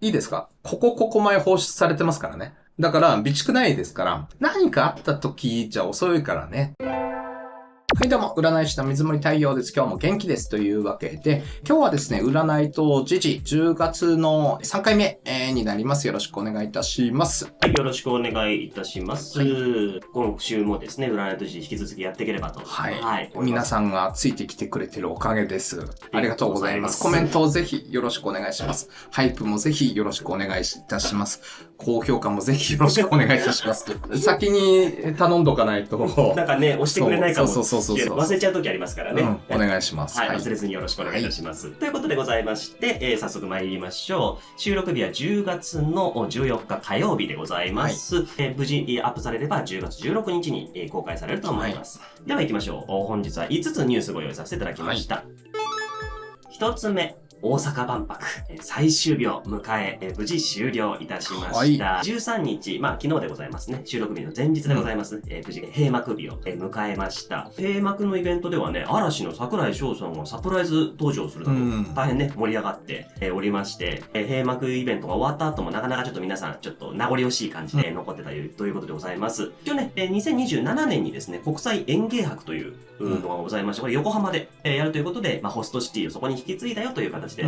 いいですか？ここ前放出されてますからね。だから、備蓄ないですから、何かあった時じゃ遅いからね。はい、どうも、占い師の水森太陽です。今日も元気です。というわけで、今日はですね、占いと時事、10月の3回目になります。よろしくお願いいたします。はい、よろしくお願いいたします。はい今週もですね、占いと時事引き続きやっていければと。はい。はい。皆さんがついてきてくれてるおかげです。ありがとうございます。コありがとうございますメントをぜひよろしくお願いします。ハイプもぜひよろしくお願いいたします。高評価もぜひよろしくお願いいたします。先に頼んどかないと。なんかね、押してくれないかもそう忘れちゃう時ありますからね。お願いします。はい、忘れずによろしくお願いいたします。ということでございまして、早速参りましょう。収録日は10月の14日火曜日でございます。無事アップされれば10月16日に公開されると思います。では行きましょう。本日は5つニュースご用意させていただきました。1つ目。大阪万博、最終日を迎え、無事終了いたしました。13日、昨日でございますね。収録日の前日でございます。無事閉幕日を、迎えました。閉幕のイベントではね、嵐の櫻井翔さんがサプライズ登場するなど、大変ね、盛り上がって、おりまして、閉幕イベントが終わった後もなかなかちょっと皆さん、ちょっと名残惜しい感じで残ってたということでございます。一応ね、2027年にですね、国際園芸博というのがございまして、これ横浜で、やるということで、ホストシティをそこに引き継いだよという形で、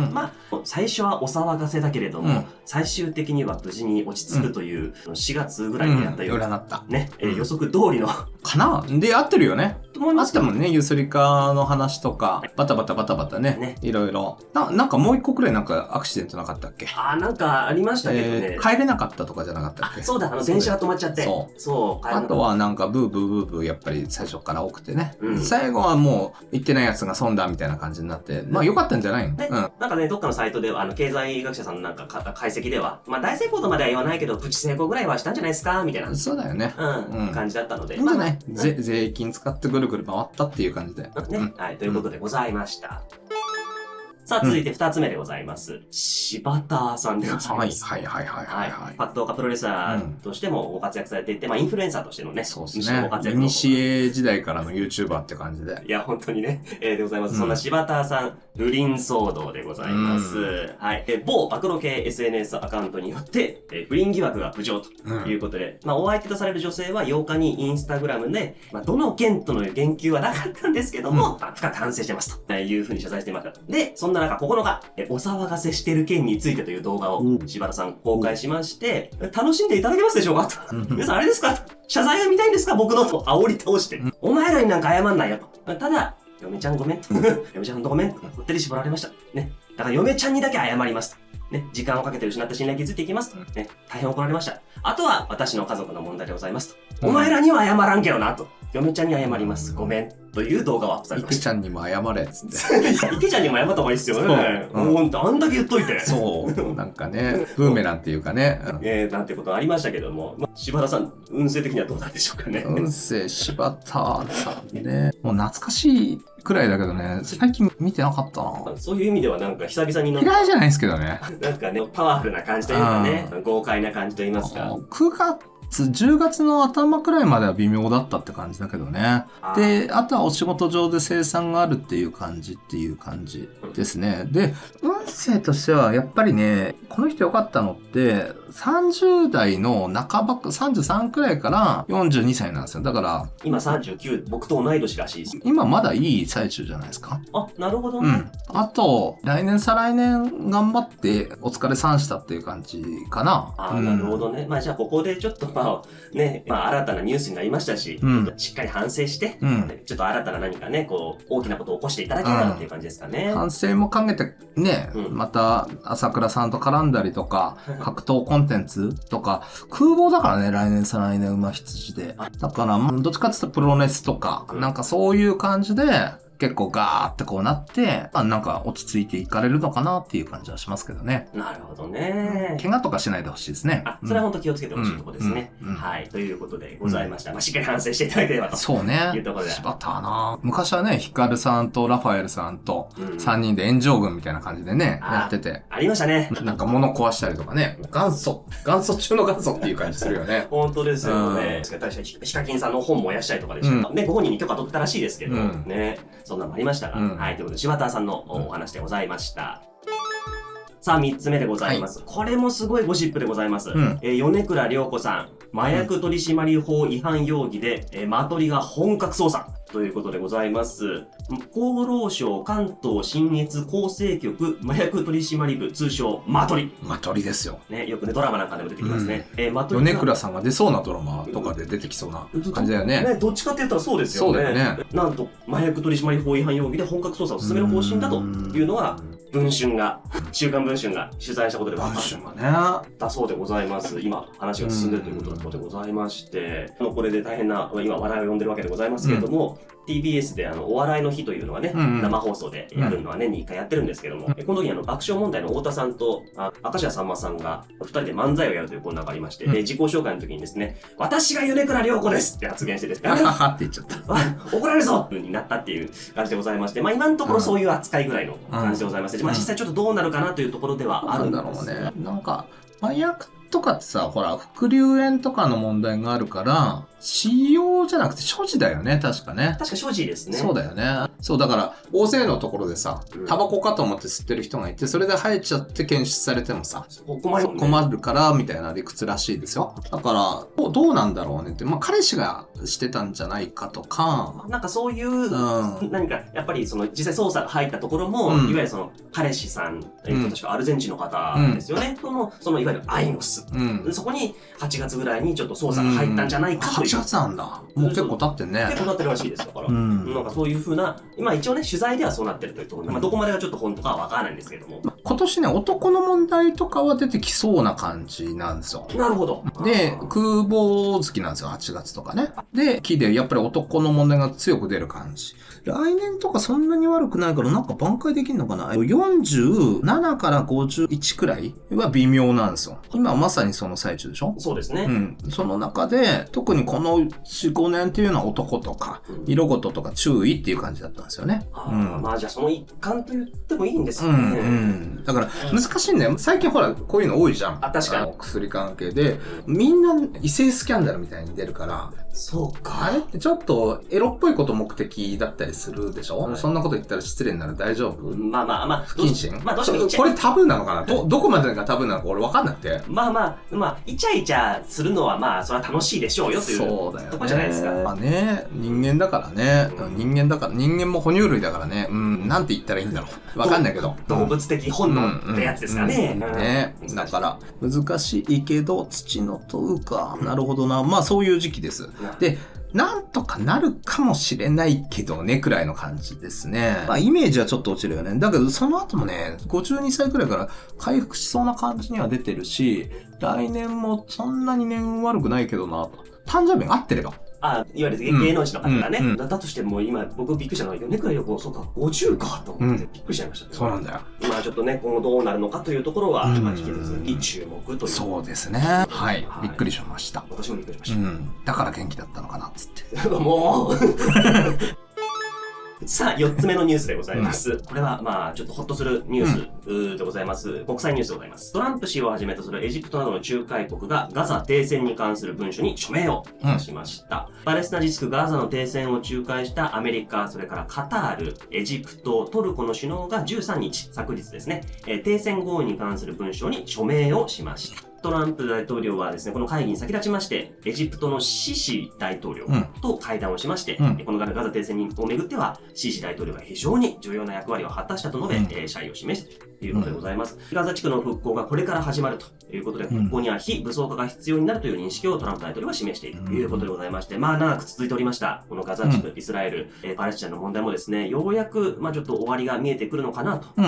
最初はお騒がせだけれども、最終的には無事に落ち着くという、4月ぐらいにやったような、ね、予測通りの。かなで、合ってるよね。あったもんね、ゆすりかの話とか、バタバタね、いろいろ。なんかもう一個くらいなんかアクシデントなかったっけ？なんかありましたけどね。帰れなかったとかじゃなかったっけ？そうだ、電車が止まっちゃって。そう。あとはなんかブーやっぱり最初から多くてね。最後はもう行ってないやつが損だみたいな感じになって、良かったんじゃないの？なんかね、どっかのサイトでは、経済学者さんのなんか解析では、大成功とまでは言わないけど、プチ成功ぐらいはしたんじゃないですかみたいな。そうだよね。感じだったので。いいんじゃない？税金使ってぐるぐる回ったっていう感じで。はい、ということでございました。さあ、続いて2つ目でございます。柴田さんでございます。格闘家プロレスラーとしてもご活躍されていて、インフルエンサーとしてのね、そうですね。イニシエ時代からの YouTuber って感じで。いや、本当にね、でございます。そんな柴田さん、不倫騒動でございます。はい。某暴露系 SNS アカウントによって、不倫疑惑が浮上ということで、お相手とされる女性は8日にインスタグラムで、どの件との言及はなかったんですけども、深く反省してますというふうに謝罪していました。で、そんな中9日、お騒がせしてる件についてという動画を柴田さん公開しまして、楽しんでいただけますでしょうかと。皆さんあれですか？謝罪が見たいんですか？僕のと煽り倒して。お前らになんか謝んないよと。ただ、嫁ちゃんごめん。嫁ちゃんほんとごめん。こってり絞られました。ね。だから嫁ちゃんにだけ謝りますと。ね。時間をかけて失った信頼築いていきますと。ね。大変怒られました。あとは私の家族の問題でございますと。お前らには謝らんけどなと。嫁ちゃんに謝ります。ごめん。という動画をアップされました。池ちゃんにも謝れっつって。池ちゃんにも謝った方がいいっすよね。もう、あんだけ言っといて。そう。なんかね、ブーメランっていうかね。なんてことありましたけども、柴田さん、運勢的にはどうなんでしょうかね。運勢、柴田さんね。もう懐かしいくらいだけどね、最近見てなかったな。そういう意味ではなんか久々に嫌いじゃないですけどね。なんかね、パワフルな感じというかね、豪快な感じと言いますか。9月、10月の頭くらいまでは微妙だったって感じだけどね。で、あとはお仕事上で生産があるっていう感じですね。で、運勢としてはやっぱりね、この人良かったのって、30代の半ば、33くらいから42歳なんですよ。だから、今39、僕と同い年らしいです。今まだいい最中じゃないですか。なるほどね。あと、来年再来年頑張ってお疲れさんしたっていう感じかな。なるほどね。じゃあここでちょっと新たなニュースになりましたし、しっかり反省して、ちょっと新たな何かね、大きなことを起こしていただければっていう感じですかね。反省も兼ねてね、また朝倉さんと絡んだりとか、格闘コンテンツとか、空母だからね、来年再来年馬羊で。だから、どっちかっていうとプロレスとか、なんかそういう感じで、結構ガーってこうなって、なんか落ち着いていかれるのかなっていう感じはしますけどね。なるほどね。怪我とかしないでほしいですね。それは本当気をつけてほしいところですね。はい。ということでございました。しっかり反省していただければと。そうね。いうところで。柴田な。昔はね、ヒカルさんとラファエルさんと3人で炎上軍みたいな感じでね、やってて。ありましたね。なんか物壊したりとかね。元祖中の元祖っていう感じするよね。本当ですよね。確かにヒカキンさんの本燃やしたりとかでした。ね、ご本人に許可取ったらしいですけど、ね、そんなのもありましたが。はい、ということで柴田さんのお話でございました。さあ、3つ目でございます。これもすごいゴシップでございます。米倉涼子さん、麻薬取締法違反容疑で、マトリが本格捜査。ということでございます。厚労省関東信越厚生局麻薬取締部、通称マトリ。マトリですよ。ね、よくね、ドラマなんかでも出てきますね。マトリ。米倉さんが出そうなドラマとかで出てきそうな感じだよね。ね、どっちかって言ったらそうですよね。そうだよね。なんと、麻薬取締法違反容疑で本格捜査を進める方針だというのは、文春が、週刊文春が取材したことで分かったそうでございます。今、話が進んでるということでございまして、これで大変な、今話題を呼んでるわけでございますけれども、TBS でお笑いの日というのはね、生放送でやるのは年に1回やってるんですけども、この時に爆笑問題の太田さんと明石家さんまさんが2人で漫才をやるというコーナーがありまして、自己紹介の時にですね、私が米倉涼子ですって発言してですね、ははって言っちゃった。怒られるぞになったっていう感じでございまして、まあ今のところそういう扱いぐらいの感じでございまして、まあ実際ちょっとどうなるかなというところではあるんですが。なんだろうね。なんか、麻薬とかってさ、ほら、副流煙とかの問題があるから、使用じゃなくて所持だよね、確かね。確か所持ですね。そうだよね。そう、だから、大勢のところでさ、タバコかと思って吸ってる人がいて、それで生えちゃって検出されてもさ、困るから、みたいな理屈らしいですよ。だから、どうなんだろうねって、まあ、彼氏がしてたんじゃないかとか。なんかそういう、何か、やっぱりその、実際捜査が入ったところも、いわゆるその、彼氏さん、確かアルゼンチンの方ですよね。その、いわゆるアイノス。そこに、8月ぐらいにちょっと捜査が入ったんじゃないかという。8月なんだ。もう結構経ってんね。結構経ってるらしいですだから。なんかそういうふうな、今一応ね、取材ではそうなってるというところで、まあどこまでがちょっと本当かはわからないんですけれども。今年ね、男の問題とかは出てきそうな感じなんですよ。なるほど。で、空母月なんですよ、8月とかね。で、木でやっぱり男の問題が強く出る感じ。来年とかそんなに悪くないからなんか挽回できるのかな ?47 から51くらいは微妙なんですよ。今まさにその最中でしょ？そうですね。その中で、特にこの4、5年っていうのは男とか、色事とか注意っていう感じだったんですよね。まあじゃあその一環と言ってもいいんですよね。だから難しいんだよ。最近ほら、こういうの多いじゃん。確かに。薬関係で、みんな異性スキャンダルみたいに出るから、そうか。あれってちょっとエロっぽいこと目的だったりするでしょ、そんなこと言ったら失礼になる。大丈夫？まあ。不謹慎？まあどうしてもこれタブーなのかなどこまでがタブーなのか俺分かんなくて。まあ、イチャイチャするのはまあ、それは楽しいでしょうよというそうだよね。とこじゃないですか。まあね、人間だからね。人間も哺乳類だからね。なんて言ったらいいんだろう。分かんないけど。動物的本能ってやつですかね。ね。だから、難しいけど、土の問うか。なるほどな。まあそういう時期です。で、なんとかなるかもしれないけどね、くらいの感じですね。まあ、イメージはちょっと落ちるよね。だけど、その後もね、52歳くらいから回復しそうな感じには出てるし、来年もそんなに年運悪くないけどな、と。誕生日が合ってれば。いわゆる芸能人の方がね。だとしても今、僕びっくりしたのは、米倉涼子、そうか、50かと思ってびっくりしちゃいましたね。そうなんだよ。まあちょっとね、今後どうなるのかというところは、引き続き注目という。そうですね。はい。びっくりしました。私もびっくりしました。だから元気だったのかな、つって。もうさあ、4つ目のニュースでございます。これは、まあ、ちょっとホッとするニュースでございます。国際ニュースでございます。トランプ氏をはじめとするエジプトなどの仲介国がガザ停戦に関する文書に署名をいたしました。パレスチナ自治区ガザの停戦を仲介したアメリカ、それからカタール、エジプト、トルコの首脳が13日、昨日ですね、停戦合意に関する文書に署名をしました。トランプ大統領はですね、この会議に先立ちまして、エジプトのシシ大統領と会談をしまして、このガザ停戦をめぐっては、シシ大統領が非常に重要な役割を果たしたと述べ、謝意を示したということでございます。ガザ地区の復興がこれから始まるということで、復興には非武装化が必要になるという認識をトランプ大統領は示しているということでございまして、まあ長く続いておりました、このガザ地区、イスラエル、パレスチナの問題もですね、ようやく、まあちょっと終わりが見えてくるのかなと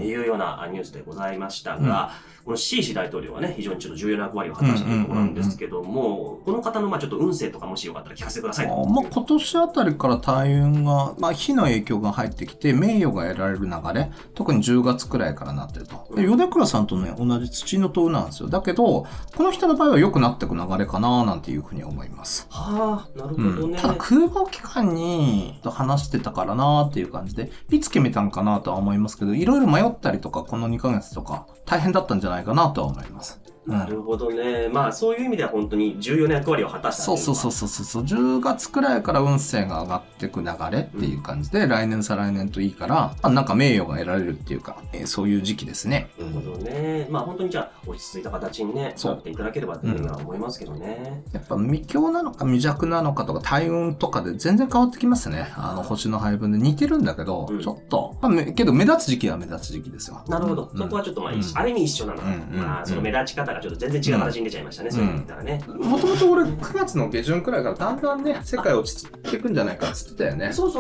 いうようなニュースでございましたが、このシーシ大統領はね、非常にちょっと重要な役割を果たしたというところなんですけども、この方のまあちょっと運勢とかもしよかったら聞かせてください。まあ今年あたりから大運が、まあ火の影響が入ってきて、名誉が得られる流れ、特に10月くらいからなってると。で、米倉さんとね、同じ土の塔なんですよ。だけど、この人の場合は良くなっていく流れかななんていうふうに思います。はあ、なるほどね。ただ空母機関に話してたからなっていう感じで、いつ決めたんかなとは思いますけど、いろいろ迷ったりとか、この2ヶ月とか、大変だったんじゃないかなとは思います。なるほどね。まあそういう意味では本当に重要な役割を果たしたっていうのは。そう。10月くらいから運勢が上がっていく流れっていう感じで、来年再来年といいから、なんか名誉が得られるっていうか、そういう時期ですね。なるほどね。まあ本当にじゃあ落ち着いた形にね、なっていただければというふうには思いますけどね。やっぱ未強なのか未弱なのかとか大運とかで全然変わってきますね。星の配分で似てるんだけど、ちょっと、けど目立つ時期は目立つ時期ですよ。なるほど。そこはちょっとまあ、ある意味一緒なのか。まあその目立ち方がちょっと全然違う形に出ちゃいましたね。そういうの言ったらね。もともと俺9月の下旬くらいからだんだんね、世界落ち着いていくんじゃないかって言ってたよね。そう。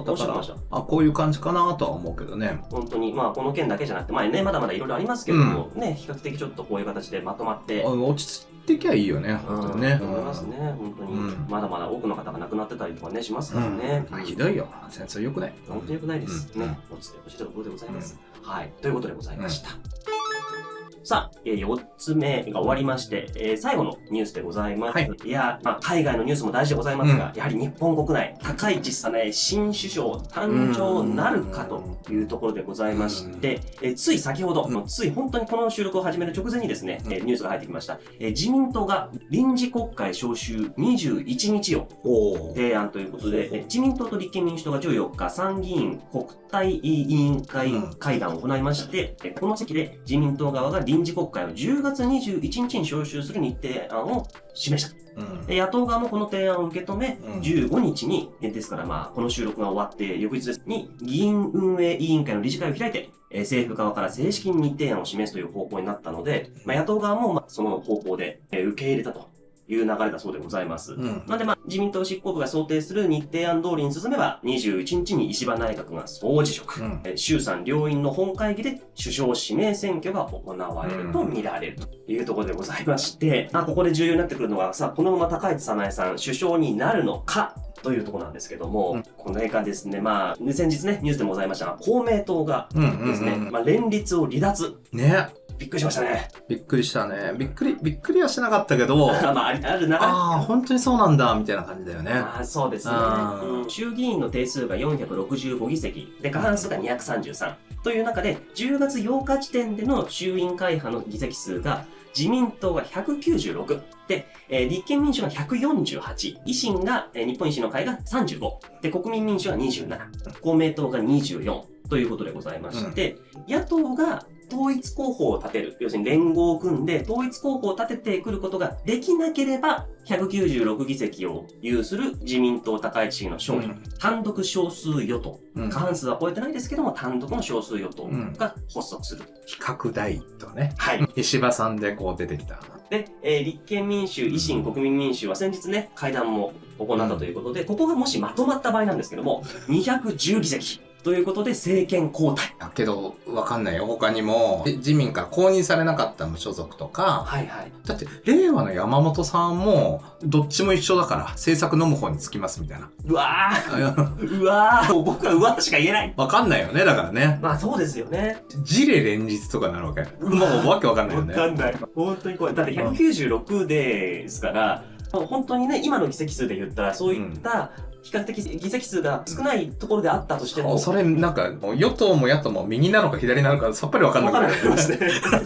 だから、こういう感じかなとは思うけどね。本当に、まあこの件だけじゃなくて、まあね、まだまだいろいろありますけども、ね、比較的ちょっとこういう形でまとまって。落ち着いてきゃいいよね、本当にね。思いますね、本当に。まだまだ多くの方が亡くなってたりとかね、しますからね。ひどいよ。戦争良くない。本当に良くないです。ね、落ちてほしいところでございます。はい。ということでございました。さあ、4つ目が終わりまして、最後のニュースでございます。いや、まあ、海外のニュースも大事でございますが、やはり日本国内、高市早苗新首相誕生なるかというところでございまして、つい先ほど、本当にこの収録を始める直前にですね、ニュースが入ってきました。自民党が臨時国会召集21日を提案ということで、自民党と立憲民主党が14日、参議院国対委員会会談を行いまして、この席で自民党側が臨時国会を10月21日に召集する日程案を示した。野党側もこの提案を受け止め、15日に、ですからまあ、この収録が終わって翌日に議員運営委員会の理事会を開いて、政府側から正式に日程案を示すという方向になったので、まあ、野党側もまあその方向で受け入れたという流れだそうでございます。なのでまあ、自民党執行部が想定する日程案通りに進めば、21日に石破内閣が総辞職、衆参両院の本会議で首相指名選挙が行われると見られるというところでございまして、ここで重要になってくるのがさ、このまま高市早苗さん首相になるのかというところなんですけども、この映画ですね、まあ、先日ね、ニュースでもございましたが、公明党がですね、まあ、連立を離脱。ね。びっくりしましたね。びっくりしたね。びっくりはしなかったけど。まあ、あるな。本当にそうなんだ、みたいな感じだよね。そうですね。衆議院の定数が465議席、で、過半数が233。という中で、10月8日時点での衆院会派の議席数が、自民党が196。で、立憲民主が148。維新が、日本維新の会が35。で、国民民主が27。公明党が24。ということでございまして、野党が統一候補を立てる。要するに連合を組んで統一候補を立ててくることができなければ、196議席を有する自民党高市氏の勝利。単独少数与党。過半数は超えてないですけども、単独の少数与党が発足する。比較第一党ね。はい。石破さんでこう出てきた。で、立憲民主、維新、国民民主は先日ね、会談も行ったということで、ここがもしまとまった場合なんですけども、210議席。ということで政権交代。だけど、わかんないよ。他にも、自民から公認されなかった無所属とか、だって、令和の山本さんも、どっちも一緒だから、政策飲む方につきますみたいな。うわー僕はうわーしか言えない。わかんないよね、だからね。まあそうですよね。ジレ連日とかなるわけ。もうわけわかんないよね。わかんない。本当にこれ、だって196ですから、本当にね、今の議席数で言ったら、そういった、比較的議席数が少ないところであったとしても、それなんか与党も野党も右なのか左なのかさっぱり分かんなくなりますね。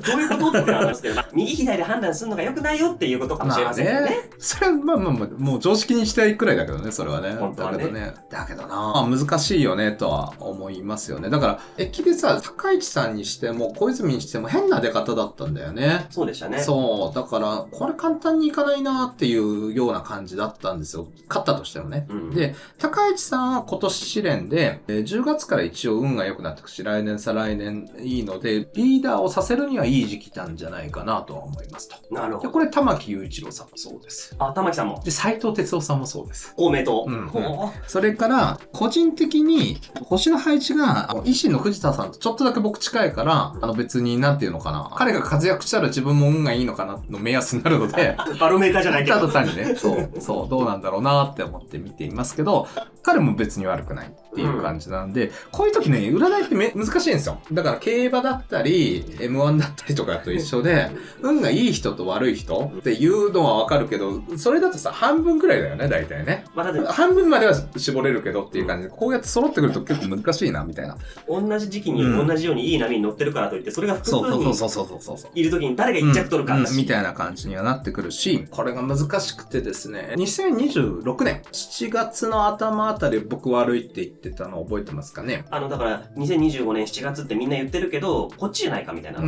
どういうことって話ですけど、右左で判断するのが良くないよっていうことかもしれませんよね。それはまあもう常識にしたいくらいだけどね、それはね。本当はね。だけどな、難しいよねとは思いますよね。だから駅でさ、高市さんにしても小泉にしても変な出方だったんだよね。そうでしたね。そうだからこれ簡単にいかないなっていうような感じだったんですよ。勝ったとしてもね。で高市さんは今年試練で、10月から一応運が良くなってくし、来年再来年いいので、リーダーをさせるにはいい時期なんじゃないかなとは思いますと。なるほど。で、これ玉木雄一郎さんもそうです。玉木さんも。で、斉藤哲夫さんもそうです。公明党。それから、個人的に、星の配置が、維新の藤田さんとちょっとだけ僕近いから、別になんていうのかな。彼が活躍したら自分も運がいいのかなの目安になるので、バロメーターじゃないけど。ただ単にね、そう、どうなんだろうなって思って見ています。ますけど、彼も別に悪くないっていう感じなんで、こういう時ね、占いって難しいんですよ。だから競馬だったり、M1 だったりとかと一緒で、運がいい人と悪い人っていうのはわかるけど、それだとさ、半分くらいだよね、大体ね。まあ、だって半分までは絞れるけどっていう感じで、こうやって揃ってくると結構難しいな、みたいな。同じ時期に同じようにいい波に乗ってるからといって、それが複数にそう。いる時に誰が一着取るかだし、みたいな感じにはなってくるし、これが難しくてですね、2026年7月の頭あたり僕悪いって言ってたの覚えてますかね。だから2025年7月ってみんな言ってるけど、こっちじゃないかみたいな、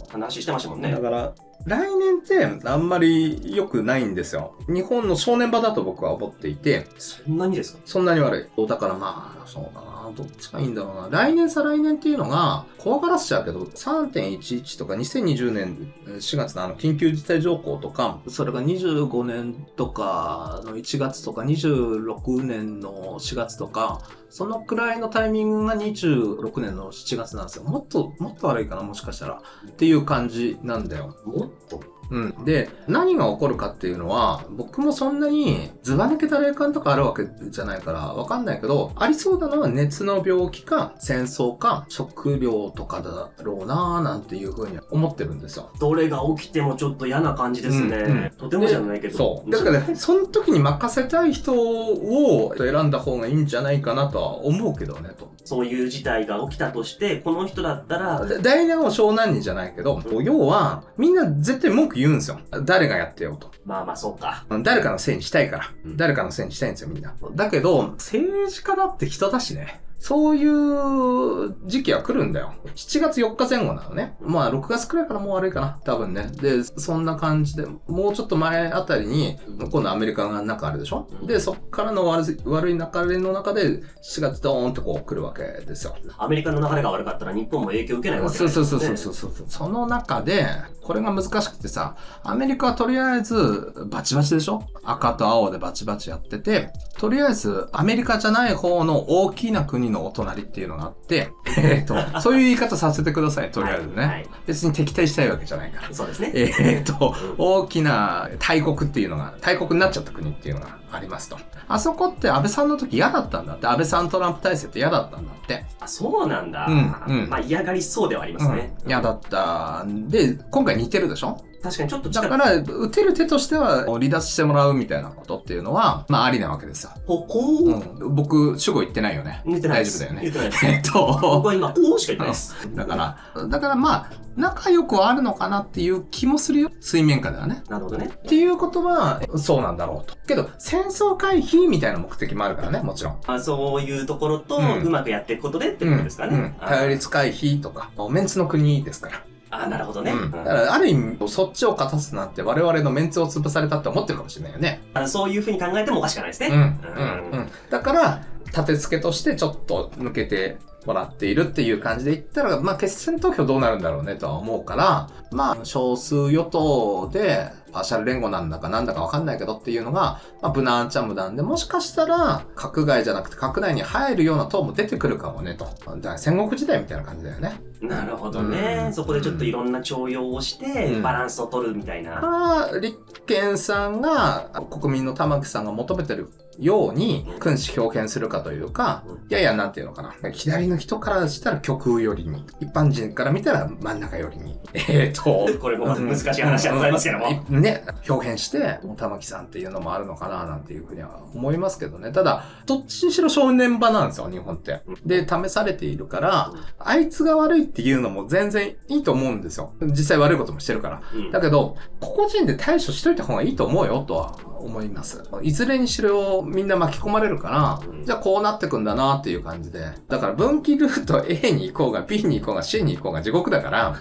話してましたもんね。だから来年ってあんまり良くないんですよ。日本の正念場だと僕は思っていて。そんなにですか？そんなに悪い。だからまあ、そうだな。どっちがいいんだろうな。来年再来年っていうのが、怖がらせちゃうけど、3.11 とか2020年4月の緊急事態条項とか、それが25年とかの1月とか、26年の4月とか、そのくらいのタイミングが26年の7月なんですよ。もっと悪いかな、もしかしたら。っていう感じなんだよ。もっとで、何が起こるかっていうのは、僕もそんなにずば抜けた霊感とかあるわけじゃないからわかんないけど、ありそうなのは熱の病気か戦争か食料とかだろうなーなんていうふうに思ってるんですよ。どれが起きてもちょっと嫌な感じですね。とてもじゃないけど。そう。だからね、その時に任せたい人を選んだ方がいいんじゃないかなとは思うけどね、と。そういう事態が起きたとして、この人だったら。大難を小難にじゃないけど、要は、みんな絶対文句言うんですよ。誰がやってよと。まあそうか。誰かのせいにしたいから。誰かのせいにしたいんですよ、みんな。だけど、政治家だって人だしね。そういう時期は来るんだよ。7月4日前後なのね。まあ6月くらいからもう悪いかな。多分ね。で、そんな感じで、もうちょっと前あたりに、今度アメリカが中あるでしょ。で、そっからの悪い流れの中で、7月ドーンとこう来るわけですよ。アメリカの流れが悪かったら日本も影響を受けないわけですね。そう。その中で、これが難しくてさ、アメリカはとりあえずバチバチでしょ。赤と青でバチバチやってて、とりあえずアメリカじゃない方の大きな国のお隣っていうのがあって、そういう言い方させてください、とりあえずね。はい、別に敵対したいわけじゃないから。そうですね。大きな大国っていうのが、大国になっちゃった国っていうのがありますと。あそこって安倍さんの時嫌だったんだって。安倍さんトランプ体制って嫌だったんだって。あ、そうなんだ。まあ嫌がりそうではありますね。嫌だったんで、今回似てるでしょ。確かにちょっとだから、打てる手としては、離脱してもらうみたいなことっていうのは、まあ、ありなわけですよ。僕、主語言ってないよね。言ってない大丈夫だよね。言ってないです。僕は今、こうしか言ってないです。だからまあ、仲良くはあるのかなっていう気もするよ。水面下ではね。なるほどね。っていうことは、そうなんだろうと。けど、戦争回避みたいな目的もあるからね、もちろん。そういうところと、うまくやっていくことでってことですかね。対立回避とか、メンツの国ですから。なるほどね。だから、ある意味、そっちを勝たすなんて我々のメンツを潰されたって思ってるかもしれないよね。そういうふうに考えてもおかしくないですね。だから、立て付けとしてちょっと抜けてもらっているっていう感じで言ったら、まあ、決選投票どうなるんだろうねとは思うから、まあ、少数与党で、パーシャル連合なんだかなんだかわかんないけどっていうのが、まあ、無難っちゃ無難で、もしかしたら、閣外じゃなくて閣内に入るような党も出てくるかもねと。だから戦国時代みたいな感じだよね。なるほどね。そこでちょっといろんな徴用をして、バランスを取るみたいな。立憲さんが、国民の玉木さんが求めてるように、君子表現するかというか、ややなんていうのかな。左の人からしたら極右寄りに、一般人から見たら真ん中寄りに。これも難しい話でございますけども。ね、表現して、玉木さんっていうのもあるのかな、なんていうふうには思いますけどね。ただ、どっちにしろ正念場なんですよ、日本って。で、試されているから、あいつが悪いっていうのも全然いいと思うんですよ。実際悪いこともしてるから。だけど、個々人で対処しといた方がいいと思うよ、とは思います。いずれにしろみんな巻き込まれるから、じゃあこうなってくんだなっていう感じで。だから分岐ルート A に行こうが B に行こうが C に行こうが地獄だから、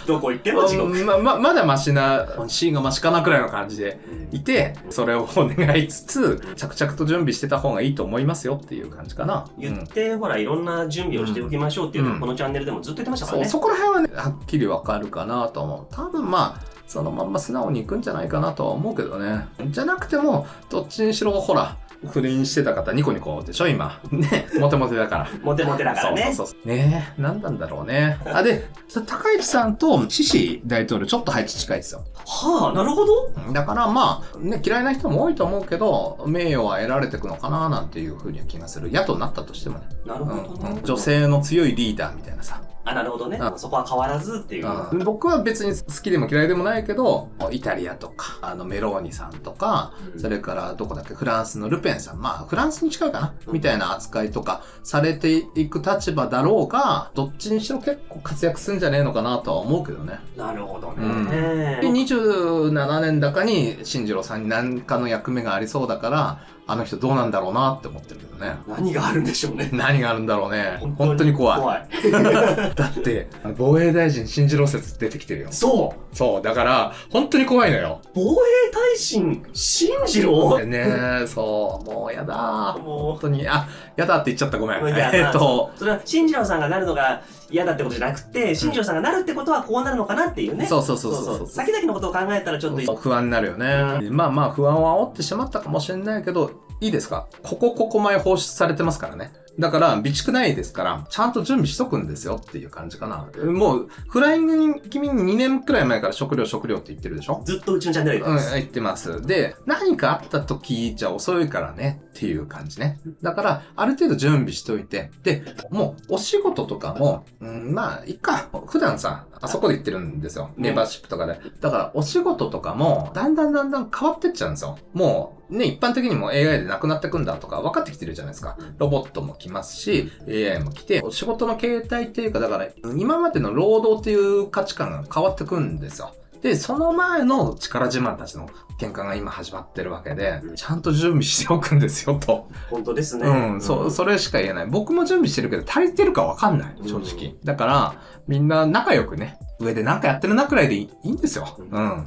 どこ行っても地獄。まだマシな、C がマシかなくらいの感じでいて、それを願いつつ、着々と準備してた方がいいと思いますよっていう感じかな。言って、ほら、いろんな準備をしておきましょうっていうのをこのチャンネルでもずっと言ってましたからね。そこら辺はね、はっきりわかるかなと思う。多分まあ、そのまんま素直に行くんじゃないかなとは思うけどね。じゃなくても、どっちにしろ、ほら、不倫してた方ニコニコでしょ今。ね。モテモテだから。モテモテだからね。そう。ねえ、何なんだろうね。あ、で、高市さんとシシ大統領ちょっと配置近いですよ。はあ、なるほど。だからまあ、ね、嫌いな人も多いと思うけど、名誉は得られていくのかななんていうふうには気がする。野党になったとしてもね。なるほどね。女性の強いリーダーみたいなさ。あ、なるほどね。そこは変わらずっていう。僕は別に好きでも嫌いでもないけど、イタリアとか、メローニさんとか、それからどこだっけ、フランスのルペンさん。まあ、フランスに近いかな、みたいな扱いとかされていく立場だろうが、どっちにしろ結構活躍するんじゃねえのかなとは思うけどね。なるほどね。で、27年だかに進次郎さんに何かの役目がありそうだから、あの人どうなんだろうなって思ってるけどね。何があるんでしょうね。何があるんだろうね。本当に怖い。だって、防衛大臣進次郎説出てきてるよ。そう。だから、本当に怖いのよ。防衛大臣、進次郎ねえ、そう、もうやだ。もう。本当に、やだって言っちゃった、ごめん。それは進次郎さんがなるのが嫌だってことじゃなくて、進次郎さんがなるってことはこうなるのかなっていうね。そう。先々のことを考えたらちょっと不安になるよね。まあ不安を煽ってしまったかもしれないけど、いいですか？ここ前放出されてますからね。だから、備蓄ないですから、ちゃんと準備しとくんですよっていう感じかな。もう、フライング君に2年くらい前から食料って言ってるでしょ？ずっとうちのチャンネルで言ってます。言ってます。で、何かあった時じゃ遅いからねっていう感じね。だから、ある程度準備しといて、で、もう、お仕事とかも、まあ、いっか。普段さ、あそこで言ってるんですよ。メンバーシップとかで。だから、お仕事とかも、だんだん変わってっちゃうんですよ。もう、ね、一般的にも AI でなくなってくんだとか分かってきてるじゃないですか。ロボットも来ますし、AI も来て、仕事の形態っていうか、だから、今までの労働っていう価値観が変わってくんですよ。で、その前の力自慢たちの喧嘩が今始まってるわけで、ちゃんと準備しておくんですよ、と。本当ですね。それしか言えない。僕も準備してるけど、足りてるか分かんない、正直。だから、みんな仲良くね、上でなんかやってるなくらいでいいんですよ。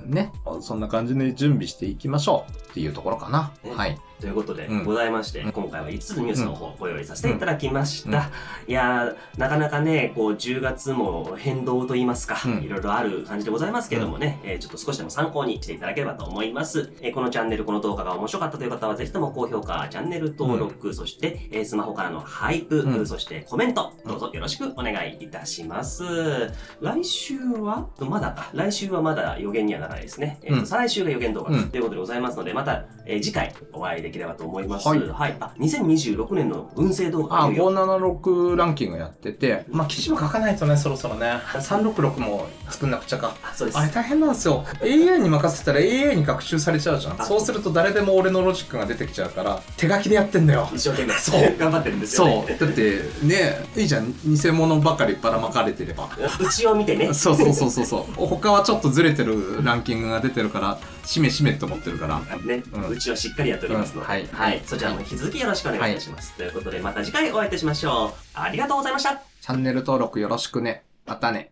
ね。そんな感じで準備していきましょうっていうところかな。はい。ということでございまして、今回は5つのニュースの方をご用意させていただきました。いやー、なかなかね、10月も変動といいますか、いろいろある感じでございますけどもね、ちょっと少しでも参考にしていただければと思います。このチャンネル、この動画が面白かったという方は、ぜひとも高評価、チャンネル登録、そして、スマホからのハイプ、そしてコメント、どうぞよろしくお願いいたします。来週はまだか。来週はまだ予言にはならないですね。再来週が予言動画ということでございますので、また、次回お会いできればと思います。はい。2026年の運勢動画。576ランキングやってて、まあ、記事も書かないとね、そろそろね。366も作んなくちゃか。そうです。あれ大変なんですよ。AI に任せたら AI に学習されちゃうじゃん。そうすると誰でも俺のロジックが出てきちゃうから、手書きでやってんだよ。一生懸命。そう。頑張ってるんですよね。そう。だって、ね、いいじゃん。偽物ばかりばらまかれてれば。うちを見てね。そう。他はちょっとずれてるランキングが出てるから、しめって思ってるから。ね。うちはしっかりやっておりますので。はい。そちらも引き続きよろしくお願いいたします。ということで、また次回お会いいたしましょう。ありがとうございました。チャンネル登録よろしくね。またね。